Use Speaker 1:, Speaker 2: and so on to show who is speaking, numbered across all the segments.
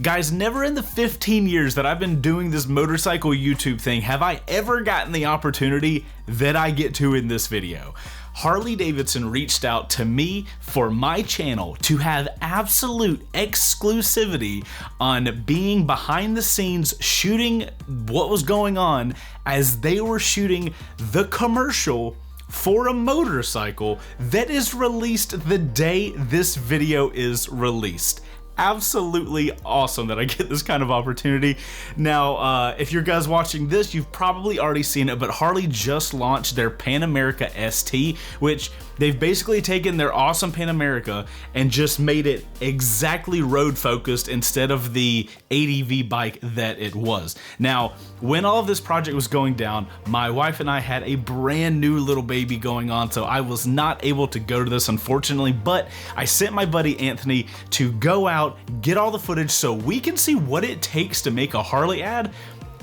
Speaker 1: Guys, never in the 15 years that I've been doing this motorcycle YouTube thing have I ever gotten the opportunity that I get to in this video. Harley Davidson reached out to me for my channel to have absolute exclusivity on being behind the scenes shooting what was going on as they were shooting the commercial for a motorcycle that is released the day this video is released. Absolutely awesome that I get this kind of opportunity. Now, if you guys watching this, you've probably already seen it, but Harley just launched their Pan America ST, which they've basically taken their awesome Pan America and just made it exactly road focused instead of the ADV bike that it was. Now, when all of this project was going down, my wife and I had a brand new little baby going on, so I was not able to go to this, unfortunately, but I sent my buddy Anthony to go out, get all the footage so we can see what it takes to make a Harley ad,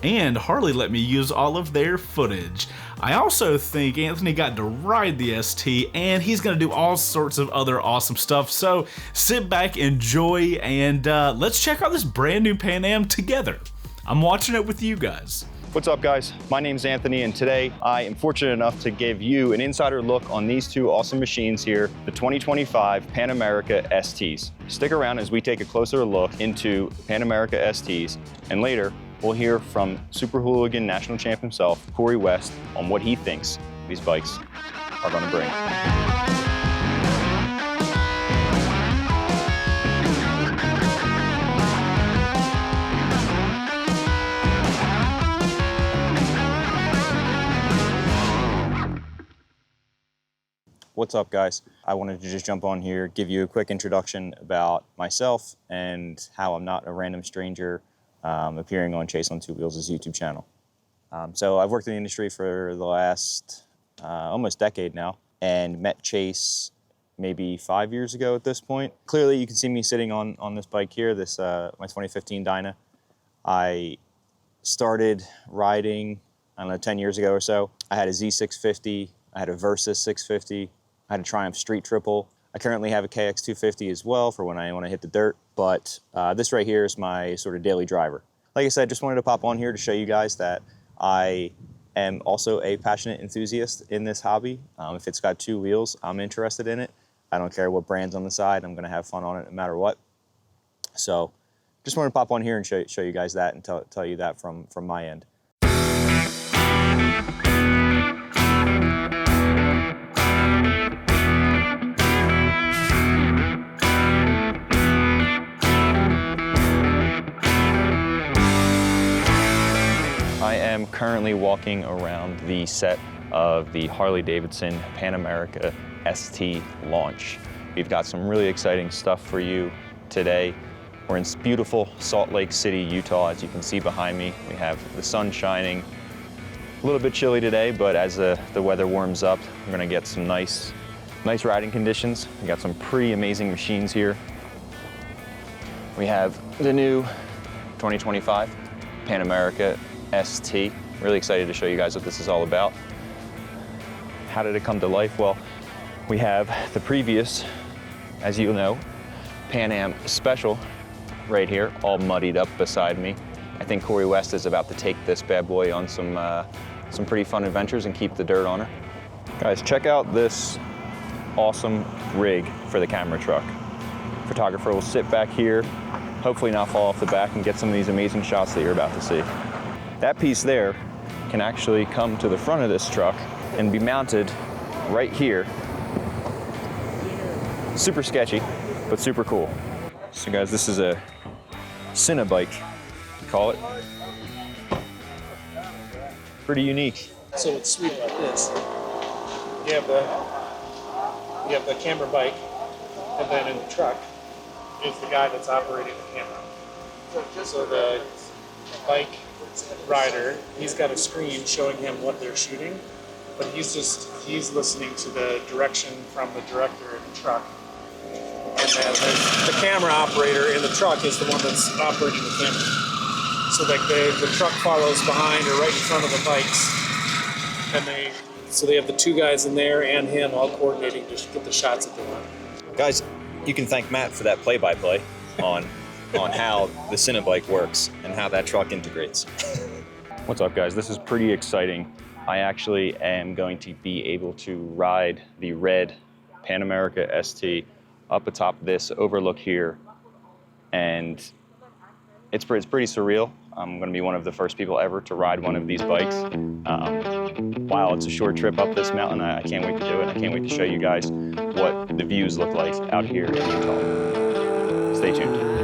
Speaker 1: and Harley let me use all of their footage. I also think Anthony got to ride the ST, and he's gonna do all sorts of other awesome stuff, so sit back, enjoy, and let's check out this brand new Pan Am together. I'm watching it with you guys.
Speaker 2: What's up, guys? My name's Anthony, and today I am fortunate enough to give you an insider look on these two awesome machines here, the 2025 Pan America STs. Stick around as we take a closer look into Pan America STs, and later we'll hear from Super Hooligan national champ himself, Cory West, on what he thinks these bikes are going to bring. What's up, guys? I wanted to just jump on here, give you a quick introduction about myself and how I'm not a random stranger appearing on Chaseontwowheels' YouTube channel. So I've worked in the industry for the last almost decade now, and met Chase maybe 5 years ago at this point. Clearly you can see me sitting on this bike here, this my 2015 Dyna. I started riding, I don't know, 10 years ago or so. I had a Z650, I had a Versys 650, I had a Triumph Street Triple. I currently have a KX250 as well for when I want to hit the dirt, but this right here is my sort of daily driver. Like I said, just wanted to pop on here to show you guys that I am also a passionate enthusiast in this hobby. If it's got two wheels, I'm interested in it. I don't care what brand's on the side, I'm gonna have fun on it no matter what. So just wanted to pop on here and show you guys that and tell you that from my end. I am currently walking around the set of the Harley Davidson Pan America ST launch. We've got some really exciting stuff for you today. We're in beautiful Salt Lake City, Utah. As you can see behind me, we have the sun shining. A little bit chilly today, but as the weather warms up, we're gonna get some nice riding conditions. We got some pretty amazing machines here. We have the new 2025 Pan America ST. Really excited to show you guys what this is all about. How did it come to life? Well, we have the previous, as you know, Pan Am Special right here, all muddied up beside me. I think Cory West is about to take this bad boy on some pretty fun adventures and keep the dirt on her. Guys, check out this awesome rig for the camera truck. Photographer will sit back here, hopefully not fall off the back, and get some of these amazing shots that you're about to see. That piece there can actually come to the front of this truck and be mounted right here. Super sketchy, but super cool. So guys, this is a Cinebike, we call it. Pretty unique.
Speaker 3: So what's sweet about this, you have the camera bike, and then in the truck is the guy that's operating the camera. So the bike rider, he's got a screen showing him what they're shooting, but he's listening to the direction from the director in the truck. And then the camera operator in the truck is the one that's operating the camera. So like the truck follows behind or right in front of the bikes, and so they have the two guys in there and him all coordinating to get the shots that they want.
Speaker 2: Guys, you can thank Matt for that play-by-play on on how the Cinebike works and how that truck integrates. What's up, guys? This is pretty exciting. I actually am going to be able to ride the red Pan America ST up atop this overlook here, and it's pretty surreal. I'm going to be one of the first people ever to ride one of these bikes. While it's a short trip up this mountain, I can't wait to do it. I can't wait to show you guys what the views look like out here in Utah. Stay tuned.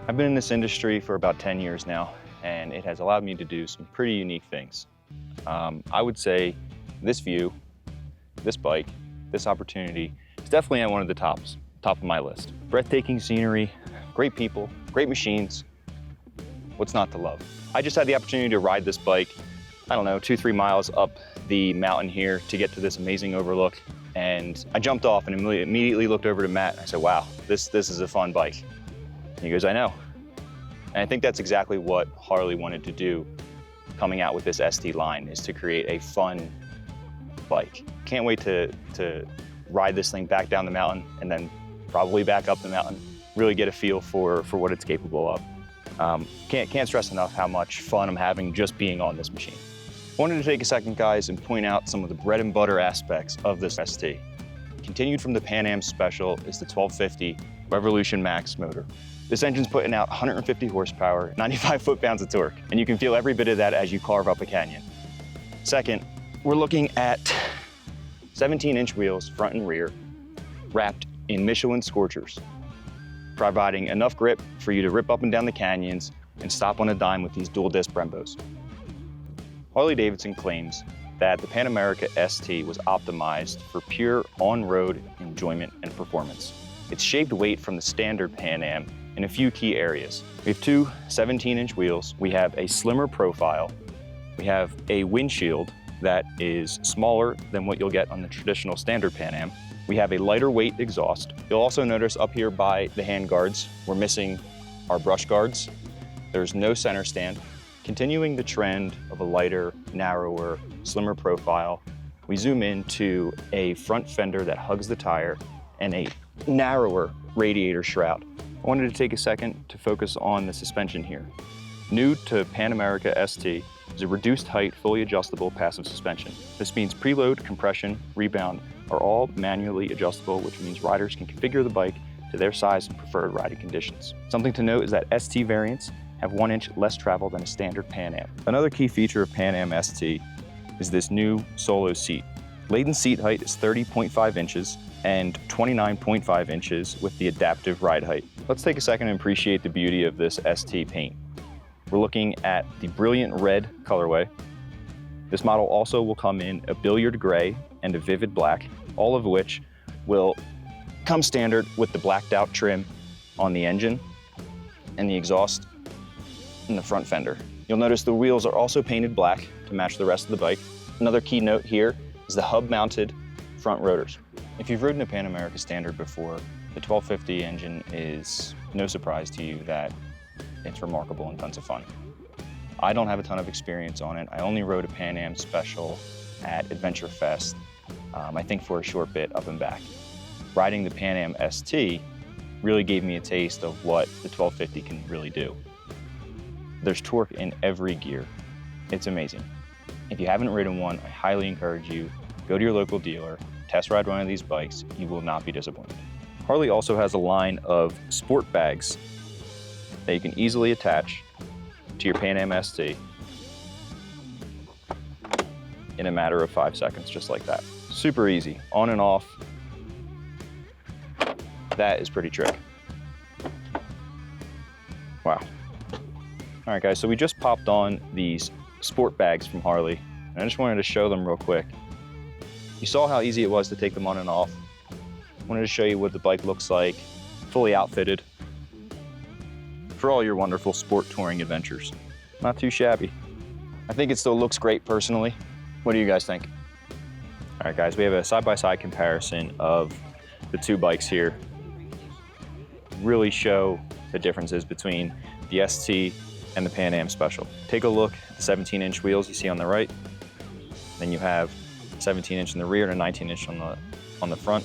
Speaker 2: I've been in this industry for about 10 years now, and it has allowed me to do some pretty unique things. I would say this view, this bike, this opportunity is definitely at one of the top of my list. Breathtaking scenery, great people, great machines. What's not to love? I just had the opportunity to ride this bike, I don't know, 2-3 miles up the mountain here to get to this amazing overlook. And I jumped off and immediately looked over to Matt and I said, wow, this is a fun bike. And he goes, I know. And I think that's exactly what Harley wanted to do coming out with this ST line, is to create a fun bike. Can't wait to ride this thing back down the mountain and then probably back up the mountain, really get a feel for what it's capable of. Can't stress enough how much fun I'm having just being on this machine. Wanted to take a second, guys, and point out some of the bread and butter aspects of this ST. Continued from the PanAm Special is the 1250 Revolution Max motor. This engine's putting out 150 horsepower, 95 foot-pounds of torque, and you can feel every bit of that as you carve up a canyon. Second, we're looking at 17-inch wheels, front and rear, wrapped in Michelin Scorchers, providing enough grip for you to rip up and down the canyons and stop on a dime with these dual-disc Brembos. Harley Davidson claims that the Pan America ST was optimized for pure on-road enjoyment and performance. It's shaved weight from the standard Pan Am in a few key areas. We have two 17-inch wheels, we have a slimmer profile, we have a windshield that is smaller than what you'll get on the traditional standard Pan Am. We have a lighter weight exhaust. You'll also notice up here by the hand guards, we're missing our brush guards. There's no center stand. Continuing the trend of a lighter, narrower, slimmer profile, we zoom into a front fender that hugs the tire and a narrower radiator shroud. I wanted to take a second to focus on the suspension here. New to Pan America ST is a reduced height, fully adjustable passive suspension. This means preload, compression, rebound are all manually adjustable, which means riders can configure the bike to their size and preferred riding conditions. Something to note is that ST variants have 1 inch less travel than a standard Pan Am. Another key feature of Pan Am ST is this new solo seat. Laden seat height is 30.5 inches and 29.5 inches with the adaptive ride height. Let's take a second and appreciate the beauty of this ST paint. We're looking at the brilliant red colorway. This model also will come in a billiard gray and a vivid black, all of which will come standard with the blacked out trim on the engine and the exhaust and the front fender. You'll notice the wheels are also painted black to match the rest of the bike. Another key note here is the hub-mounted front rotors. If you've ridden a Pan America Standard before, the 1250 engine is no surprise to you that it's remarkable and tons of fun. I don't have a ton of experience on it. I only rode a Pan Am Special at Adventure Fest, I think for a short bit up and back. Riding the Pan Am ST really gave me a taste of what the 1250 can really do. There's torque in every gear. It's amazing. If you haven't ridden one, I highly encourage you, go to your local dealer, test ride one of these bikes, you will not be disappointed. Harley also has a line of sport bags that you can easily attach to your Pan Am ST in a matter of 5 seconds, just like that. Super easy, on and off. That is pretty trick. Wow. All right, guys, so we just popped on these sport bags from Harley, and I just wanted to show them real quick. You saw how easy it was to take them on and off. I wanted to show you what the bike looks like, fully outfitted, for all your wonderful sport touring adventures. Not too shabby. I think it still looks great personally. What do you guys think? All right, guys, we have a side-by-side comparison of the two bikes here. Really show the differences between the ST and the PanAm Special. Take a look at the 17-inch wheels you see on the right. Then you have 17-inch in the rear and a 19-inch on the front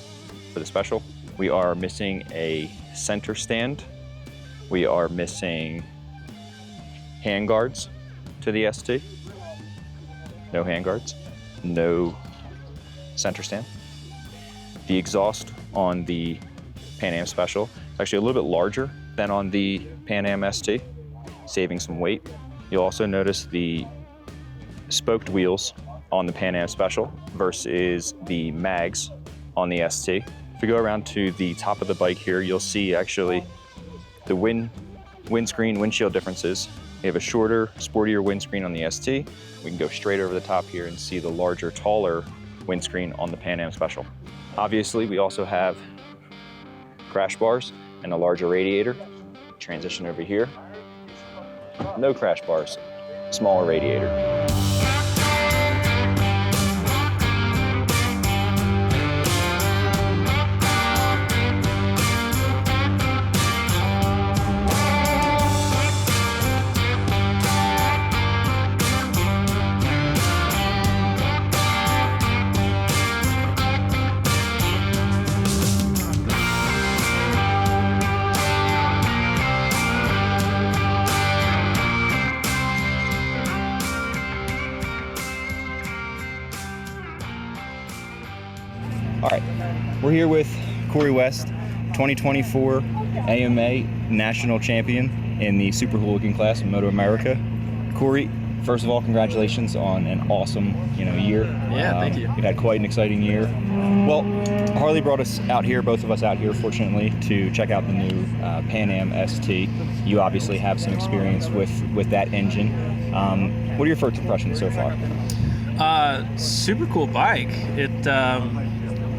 Speaker 2: for the Special. We are missing a center stand. We are missing handguards to the ST. No handguards, no center stand. The exhaust on the PanAm Special is actually a little bit larger than on the PanAm ST, saving some weight. You'll also notice the spoked wheels on the PanAm Special versus the mags on the ST. If we go around to the top of the bike here, you'll see actually the windshield differences. We have a shorter, sportier windscreen on the ST. We can go straight over the top here and see the larger, taller windscreen on the PanAm Special. Obviously, we also have crash bars and a larger radiator. Transition over here. No crash bars, smaller radiator. All right, we're here with Cory West, 2024 AMA National Champion in the Super Hooligan class in Moto America. Cory, first of all, congratulations on an awesome, year.
Speaker 4: Yeah, thank you.
Speaker 2: You've had quite an exciting year. Well, Harley brought us out here, both of us out here, fortunately, to check out the new PanAm ST. You obviously have some experience with that engine. What are your first impressions so far?
Speaker 4: Super cool bike.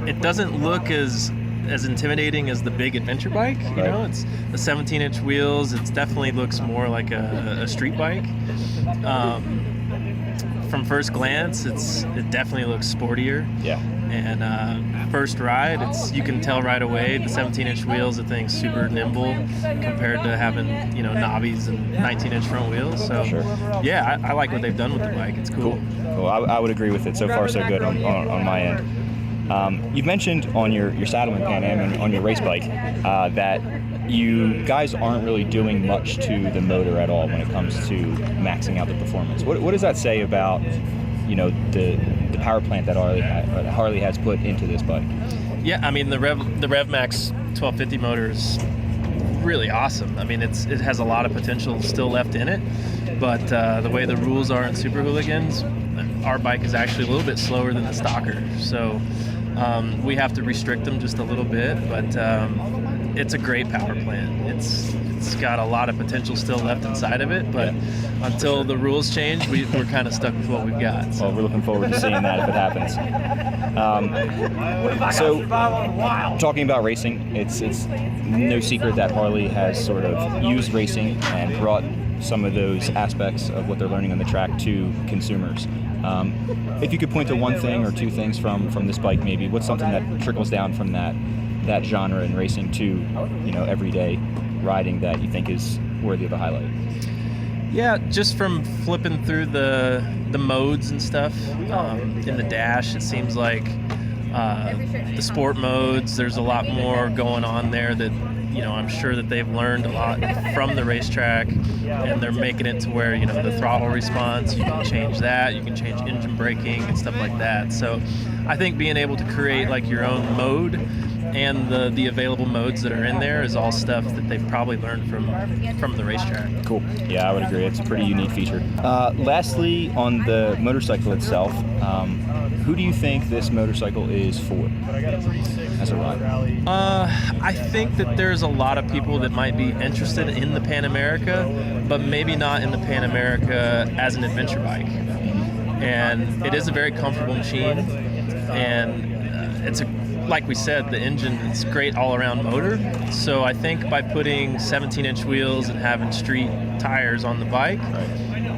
Speaker 4: It doesn't look as intimidating as the big adventure bike. You know, it's the 17-inch wheels. It definitely looks more like a street bike. From first glance, it definitely looks sportier. Yeah. And first ride, you can tell right away the 17-inch wheels. The thing's super nimble compared to having knobbies and 19-inch front wheels. So yeah, I like what they've done with the bike. It's cool. Cool.
Speaker 2: I would agree with it. So far, so good on my end. You've mentioned on your Saddleman PanAm and on your race bike that you guys aren't really doing much to the motor at all when it comes to maxing out the performance. What does that say about the power plant that Harley has put into this bike?
Speaker 4: Yeah, I mean the RevMax 1250 motor is really awesome. I mean it has a lot of potential still left in it, but the way the rules are in Super Hooligans, our bike is actually a little bit slower than the stocker. So we have to restrict them just a little bit, but it's a great power plant. It's got a lot of potential still left inside of it, but until the rules change, we're kind of stuck with what we've got. So.
Speaker 2: Well, we're looking forward to seeing that if it happens. So, talking about racing, it's no secret that Harley has sort of used racing and brought some of those aspects of what they're learning on the track to consumers. If you could point to one thing or two things from this bike, maybe what's something that trickles down from that genre in racing to everyday riding that you think is worthy of a highlight?
Speaker 4: Yeah, just from flipping through the modes and stuff in the dash, it seems like the sport modes, there's a lot more going on there that I'm sure that they've learned a lot from the racetrack, and they're making it to where the throttle response, you can change that, you can change engine braking and stuff like that. So I think being able to create like your own mode and the available modes that are in there is all stuff that they've probably learned from the racetrack. Cool.
Speaker 2: Yeah, I would agree. It's a pretty unique feature. Lastly, on the motorcycle itself, who do you think this motorcycle is for as a rider?
Speaker 4: I think that there's a lot of people that might be interested in the Pan America, but maybe not in the Pan America as an adventure bike. And it is a very comfortable machine, and like we said, the engine is great all-around motor. So I think by putting 17-inch wheels and having street tires on the bike,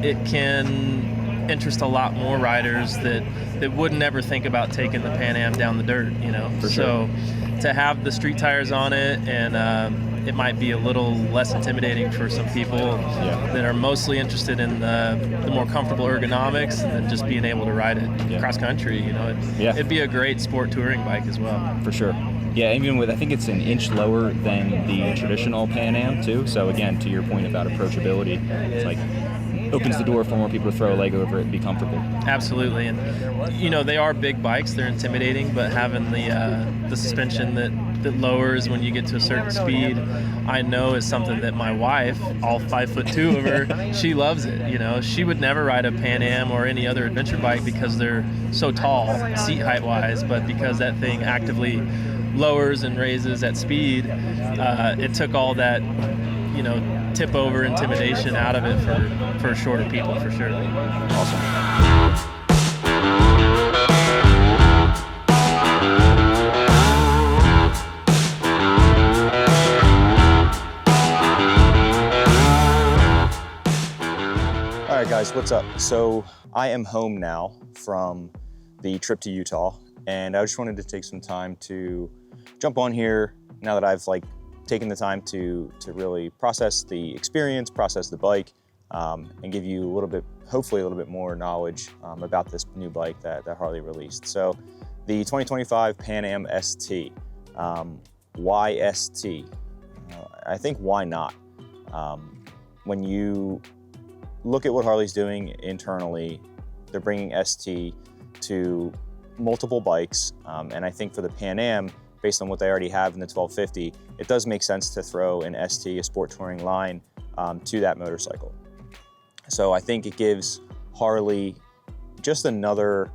Speaker 4: it can interest a lot more riders that wouldn't ever think about taking the PanAm down the dirt, you know.
Speaker 2: For
Speaker 4: So to have the street tires on it, and it might be a little less intimidating for some people that are mostly interested in the more comfortable ergonomics and then just being able to ride it cross country, you know. It'd be a great sport touring bike as well.
Speaker 5: For sure. Yeah, even with, I think it's an inch lower than the traditional PanAm too. So again, to your point about approachability, it's like opens the door for more people to throw a leg over it and be comfortable.
Speaker 4: Absolutely, and you know, they are big bikes, they're intimidating, but having the suspension that lowers when you get to a certain speed, I know is something that my wife, all 5'2" of her, she loves it. You know, she would never ride a PanAm or any other adventure bike because they're so tall, seat height wise, but because that thing actively lowers and raises at speed, it took all that, you know, tip over intimidation out of it for shorter people, for sure.
Speaker 5: Awesome.
Speaker 2: All right, guys, what's up? So I am home now from the trip to Utah, and I just wanted to take some time to jump on here now that I've taken the time to really process the experience, process the bike, and give you a little bit, hopefully a little bit more knowledge about this new bike that Harley released. So the 2025 PanAm ST. Why ST? I think why not? When you look at what Harley's doing internally, they're bringing ST to multiple bikes, and I think for the PanAm, based on what they already have in the 1250, it does make sense to throw an ST, a sport touring line, to that motorcycle. So I think it gives Harley just another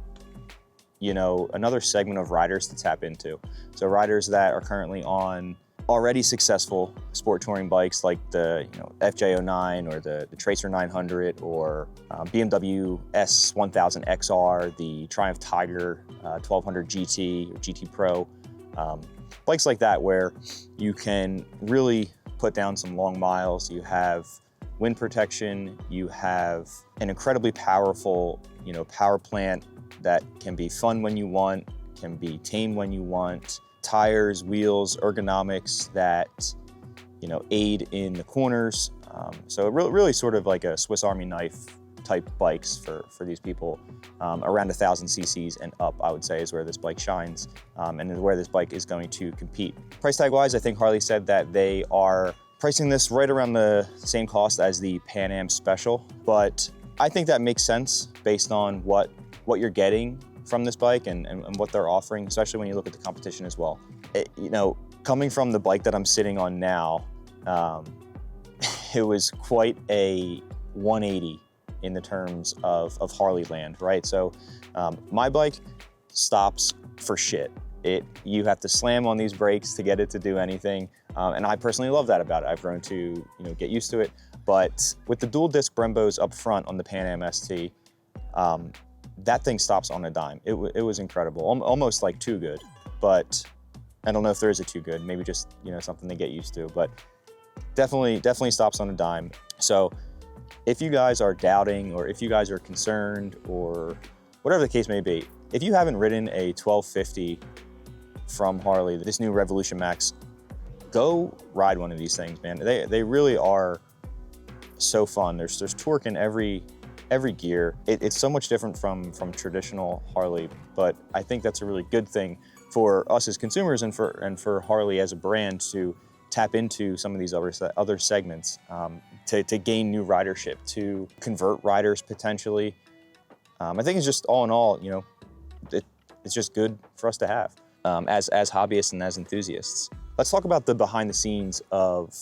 Speaker 2: segment of riders to tap into. So riders that are currently on already successful sport touring bikes like the FJ09 or the Tracer 900 or BMW S1000 XR, the Triumph Tiger 1200 GT or GT Pro. Bikes like that where you can really put down some long miles. You have wind protection, you have an incredibly powerful power plant that can be fun when you want, can be tame when you want, tires, wheels, ergonomics that aid in the corners. So really sort of like a Swiss Army knife type bikes for these people. Around 1,000 cc's and up, I would say, is where this bike shines, and where this bike is going to compete. Price tag wise, I think Harley said that they are pricing this right around the same cost as the PanAm Special, but I think that makes sense based on what you're getting from this bike and what they're offering, especially when you look at the competition as well. Coming from the bike that I'm sitting on now, it was quite a 180 in the terms of Harley land, right? So my bike stops for shit. You have to slam on these brakes to get it to do anything, and I personally love that about it. I've grown to get used to it, but with the dual disc Brembos up front on the PanAm ST, that thing stops on a dime. It was incredible, almost like too good, but I don't know if there is a too good, maybe just something to get used to, but definitely stops on a dime. So if you guys are doubting, or if you guys are concerned, or whatever the case may be, if you haven't ridden a 1250 from Harley, this new Revolution Max, go ride one of these things, man. They really are so fun. There's torque in every gear. It's so much different from traditional Harley, but I think that's a really good thing for us as consumers and for Harley as a brand to tap into some of these other segments, to gain new ridership, to convert riders potentially. I think it's just all in all, it's just good for us to have as hobbyists and as enthusiasts. Let's talk about the behind the scenes of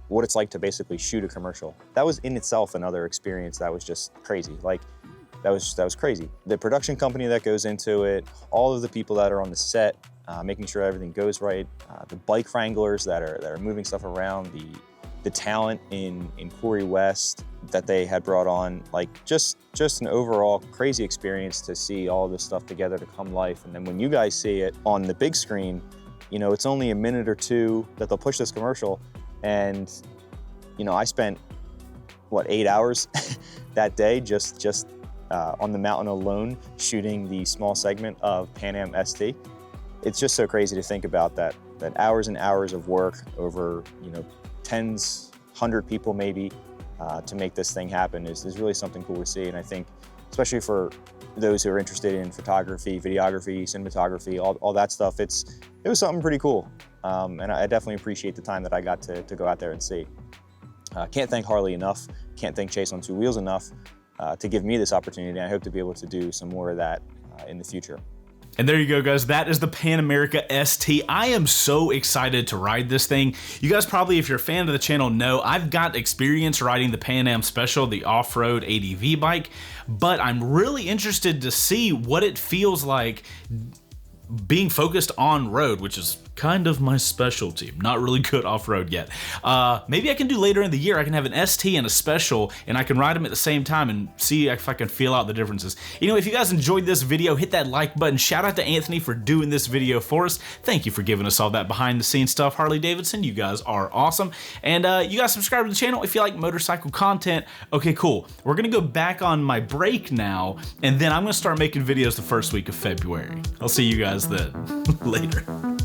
Speaker 2: what it's like to basically shoot a commercial. That was in itself another experience that was just crazy. That was crazy. The production company that goes into it, all of the people that are on the set, making sure everything goes right, the bike wranglers that are moving stuff around, the talent in Cory West that they had brought on, just an overall crazy experience to see all this stuff together to come life. And then when you guys see it on the big screen, it's only a minute or two that they'll push this commercial, and I spent what, 8 hours that day just on the mountain alone, shooting the small segment of PanAm ST. It's just so crazy to think about that hours and hours of work over, you know, tens, 100 people maybe, to make this thing happen is really something cool to see. And I think, especially for those who are interested in photography, videography, cinematography, all that stuff, it was something pretty cool. And I definitely appreciate the time that I got to go out there and see. Can't thank Harley enough, can't thank Chaseontwowheels enough to give me this opportunity. I hope to be able to do some more of that in the future.
Speaker 1: And there you go, guys. That is the Pan America ST. I am so excited to ride this thing. You guys probably, if you're a fan of the channel, know I've got experience riding the PanAm Special, the off-road ADV bike, but I'm really interested to see what it feels like being focused on road, which is kind of my specialty. I'm not really good off-road yet. Maybe I can do later in the year. I can have an ST and a Special, and I can ride them at the same time and see if I can feel out the differences. You know, if you guys enjoyed this video, hit that like button. Shout out to Anthony for doing this video for us. Thank you for giving us all that behind-the-scenes stuff, Harley Davidson. You guys are awesome. And you guys subscribe to the channel if you like motorcycle content. Okay, cool. We're gonna go back on my break now, and then I'm gonna start making videos the first week of February. I'll see you guys then. Later.